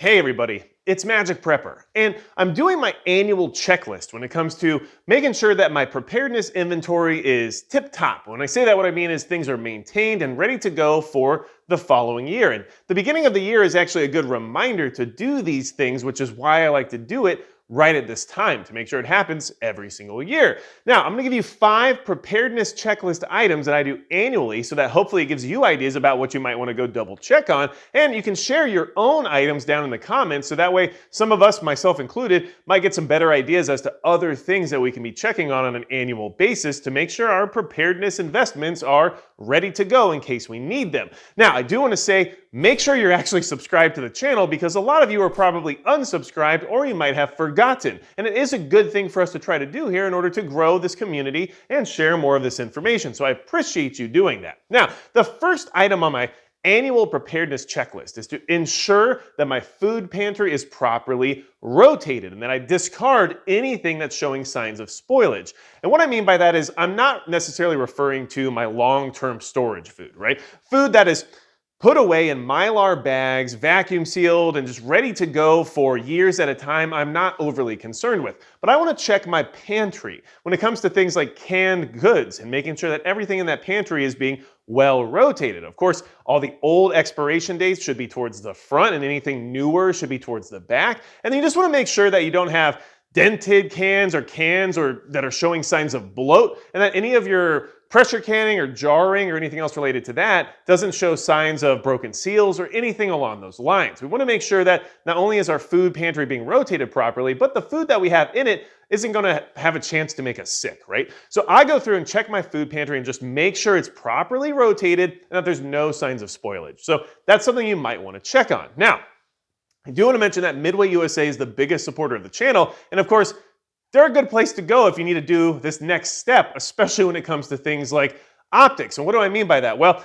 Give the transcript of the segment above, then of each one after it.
Hey everybody, it's Magic Prepper, and I'm doing my annual checklist when it comes to making sure that my preparedness inventory is tip-top. When I say that, what I mean is things are maintained and ready to go for the following year. And the beginning of the year is actually a good reminder to do these things, which is why I like to do it right at this time to make sure it happens every single year. Now, I'm gonna give you 5 preparedness checklist items that I do annually so that hopefully it gives you ideas about what you might wanna go double check on. And you can share your own items down in the comments so that way some of us, myself included, might get some better ideas as to other things that we can be checking on an annual basis to make sure our preparedness investments are ready to go in case we need them. Now, I do wanna say, make sure you're actually subscribed to the channel because a lot of you are probably unsubscribed or you might have forgotten. And it is a good thing for us to try to do here in order to grow this community and share more of this information. So I appreciate you doing that. Now, the first item on my annual preparedness checklist is to ensure that my food pantry is properly rotated and that I discard anything that's showing signs of spoilage. And what I mean by that is I'm not necessarily referring to my long-term storage food, right? Food that is put away in Mylar bags, vacuum sealed, and just ready to go for years at a time, I'm not overly concerned with. But I want to check my pantry when it comes to things like canned goods and making sure that everything in that pantry is being well rotated. Of course, all the old expiration dates should be towards the front and anything newer should be towards the back. And then you just want to make sure that you don't have dented cans or that are showing signs of bloat, and that any of your pressure canning or jarring or anything else related to that doesn't show signs of broken seals or anything along those lines. We want to make sure that not only is our food pantry being rotated properly, but the food that we have in it isn't going to have a chance to make us sick, right? So I go through and check my food pantry and just make sure it's properly rotated and that there's no signs of spoilage. So that's something you might want to check on. Now, I do want to mention that Midway USA is the biggest supporter of the channel, and of course, they're a good place to go if you need to do this next step, especially when it comes to things like optics. And what do I mean by that? Well,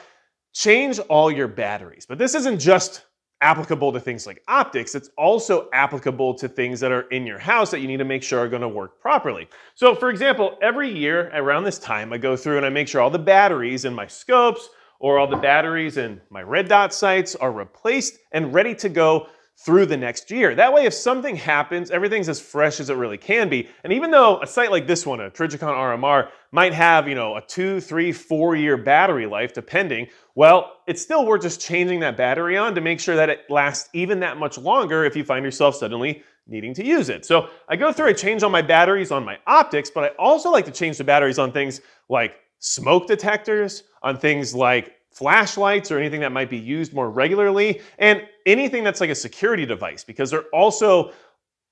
change all your batteries. But this isn't just applicable to things like optics, it's also applicable to things that are in your house that you need to make sure are going to work properly. So for example, every year around this time, I go through and I make sure all the batteries in my scopes or all the batteries in my red dot sights are replaced and ready to go through the next year. That way, if something happens, everything's as fresh as it really can be. And even though a site like this one, a Trigicon RMR, might have, a 2, 3, 4-year battery life, depending, well, it's still worth just changing that battery on to make sure that it lasts even that much longer if you find yourself suddenly needing to use it. So I go through, I change all my batteries on my optics, but I also like to change the batteries on things like smoke detectors, on things like flashlights or anything that might be used more regularly, and anything that's like a security device, because there also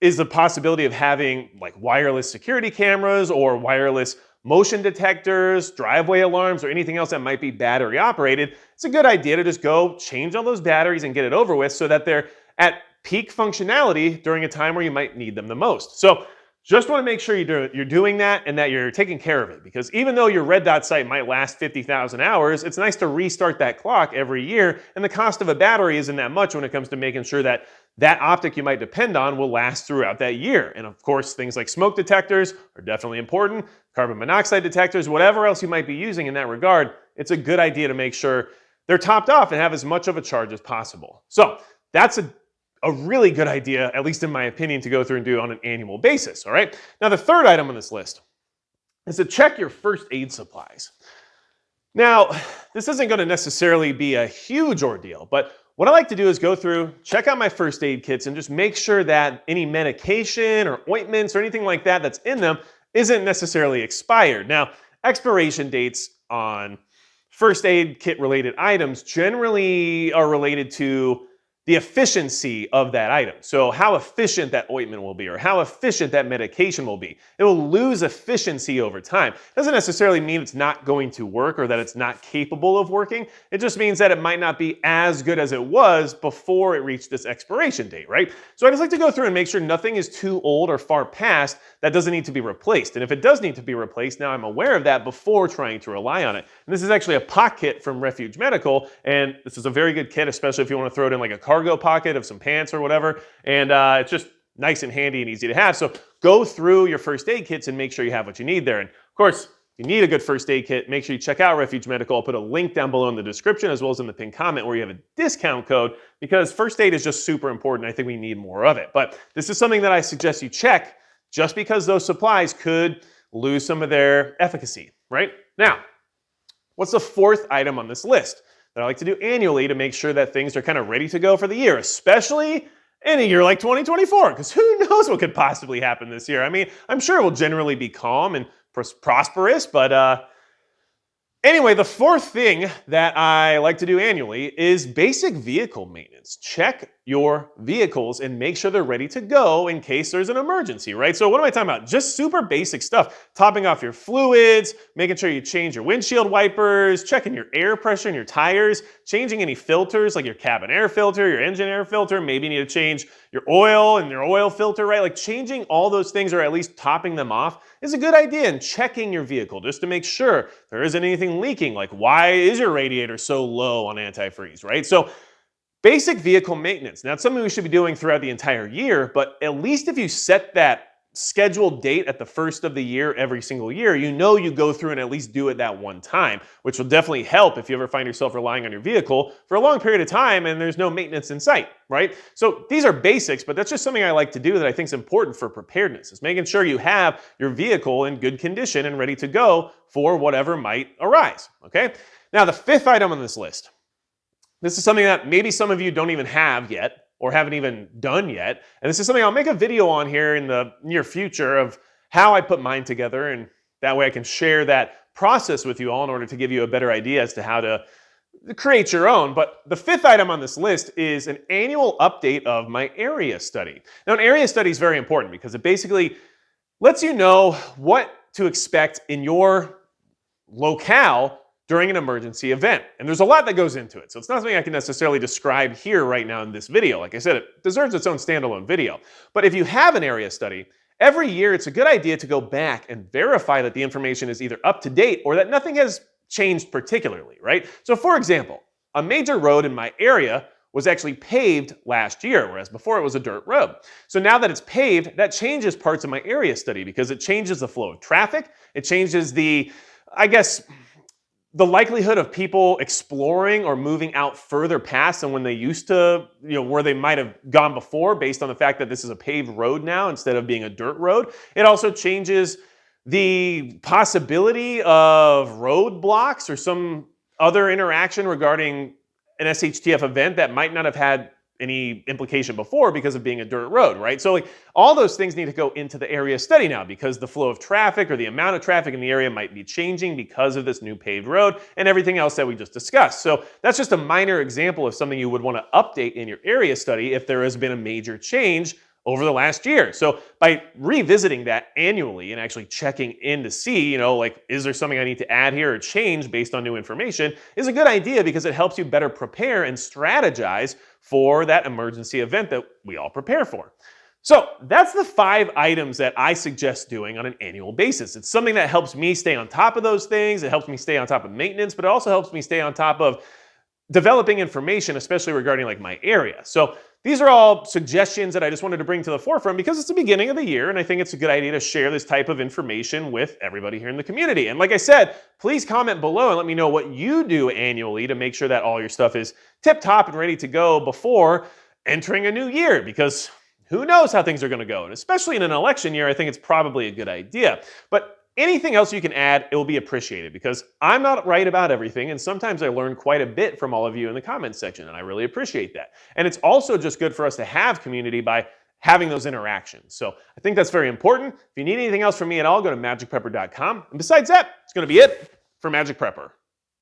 is the possibility of having like wireless security cameras or wireless motion detectors, driveway alarms, or anything else that might be battery operated. It's a good idea to just go change all those batteries and get it over with so that they're at peak functionality during a time where you might need them the most. So just want to make sure you're doing that and that you're taking care of it, because even though your red dot sight might last 50,000 hours, it's nice to restart that clock every year, and the cost of a battery isn't that much when it comes to making sure that that optic you might depend on will last throughout that year. And of course, things like smoke detectors are definitely important, carbon monoxide detectors, whatever else you might be using in that regard, it's a good idea to make sure they're topped off and have as much of a charge as possible. So that's a really good idea, at least in my opinion, to go through and do on an annual basis, all right? Now, the third item on this list is to check your first aid supplies. Now, this isn't going to necessarily be a huge ordeal, but what I like to do is go through, check out my first aid kits, and just make sure that any medication or ointments or anything like that that's in them isn't necessarily expired. Now, expiration dates on first aid kit related items generally are related to the efficiency of that item. So how efficient that ointment will be or how efficient that medication will be. It will lose efficiency over time. It doesn't necessarily mean it's not going to work or that it's not capable of working. It just means that it might not be as good as it was before it reached its expiration date, right? So I just like to go through and make sure nothing is too old or far past that doesn't need to be replaced. And if it does need to be replaced, now I'm aware of that before trying to rely on it. And this is actually a POC kit from Refuge Medical, and this is a very good kit, especially if you want to throw it in like a cargo pocket of some pants or whatever, and it's just nice and handy and easy to have. So go through your first aid kits and make sure you have what you need there. And of course, you need a good first aid kit, make sure you check out Refuge Medical. I'll put a link down below in the description as well as in the pinned comment where you have a discount code because first aid is just super important. I think we need more of it. But this is something that I suggest you check just because those supplies could lose some of their efficacy, right? Now, what's the fourth item on this list that I like to do annually to make sure that things are kind of ready to go for the year, especially in a year like 2024, because who knows what could possibly happen this year. I mean, I'm sure it will generally be calm and prosperous, but anyway, the fourth thing that I like to do annually is basic vehicle maintenance. Check your vehicles and make sure they're ready to go in case there's an emergency, right? So what am I talking about? Just super basic stuff. Topping off your fluids, making sure you change your windshield wipers, checking your air pressure in your tires, changing any filters like your cabin air filter, your engine air filter. Maybe you need to change your oil and your oil filter, right? Like changing all those things or at least topping them off is a good idea, and checking your vehicle just to make sure there isn't anything leaking. Like, why is your radiator so low on antifreeze, right? So basic vehicle maintenance. Now, it's something we should be doing throughout the entire year, but at least if you set that scheduled date at the first of the year every single year, you know you go through and at least do it that one time, which will definitely help if you ever find yourself relying on your vehicle for a long period of time and there's no maintenance in sight, right? So these are basics, but that's just something I like to do that I think is important for preparedness, is making sure you have your vehicle in good condition and ready to go for whatever might arise, okay? Now, the fifth item on this list. This is something that maybe some of you don't even have yet or haven't even done yet. And this is something I'll make a video on here in the near future of how I put mine together. And that way I can share that process with you all in order to give you a better idea as to how to create your own. But the fifth item on this list is an annual update of my area study. Now, an area study is very important because it basically lets you know what to expect in your locale during an emergency event. And there's a lot that goes into it. So it's not something I can necessarily describe here right now in this video. Like I said, it deserves its own standalone video. But if you have an area study, every year it's a good idea to go back and verify that the information is either up to date or that nothing has changed particularly, right? So for example, a major road in my area was actually paved last year, whereas before it was a dirt road. So now that it's paved, that changes parts of my area study because it changes the flow of traffic. It changes the likelihood of people exploring or moving out further past than when they used to, where they might have gone before based on the fact that this is a paved road now instead of being a dirt road. It also changes the possibility of roadblocks or some other interaction regarding an SHTF event that might not have had any implication before because of being a dirt road, right? So all those things need to go into the area study now because the flow of traffic or the amount of traffic in the area might be changing because of this new paved road and everything else that we just discussed. So that's just a minor example of something you would want to update in your area study if there has been a major change over the last year. So by revisiting that annually and actually checking in to see, is there something I need to add here or change based on new information is a good idea because it helps you better prepare and strategize for that emergency event that we all prepare for. So that's the 5 items that I suggest doing on an annual basis. It's something that helps me stay on top of those things. It helps me stay on top of maintenance, but it also helps me stay on top of developing information, especially regarding my area. So these are all suggestions that I just wanted to bring to the forefront because it's the beginning of the year and I think it's a good idea to share this type of information with everybody here in the community. And like I said, please comment below and let me know what you do annually to make sure that all your stuff is tip-top and ready to go before entering a new year, because who knows how things are going to go. And especially in an election year, I think it's probably a good idea. But anything else you can add, it will be appreciated because I'm not right about everything. And sometimes I learn quite a bit from all of you in the comments section, and I really appreciate that. And it's also just good for us to have community by having those interactions. So I think that's very important. If you need anything else from me at all, go to magicprepper.com. And besides that, it's going to be it for Magic Prepper.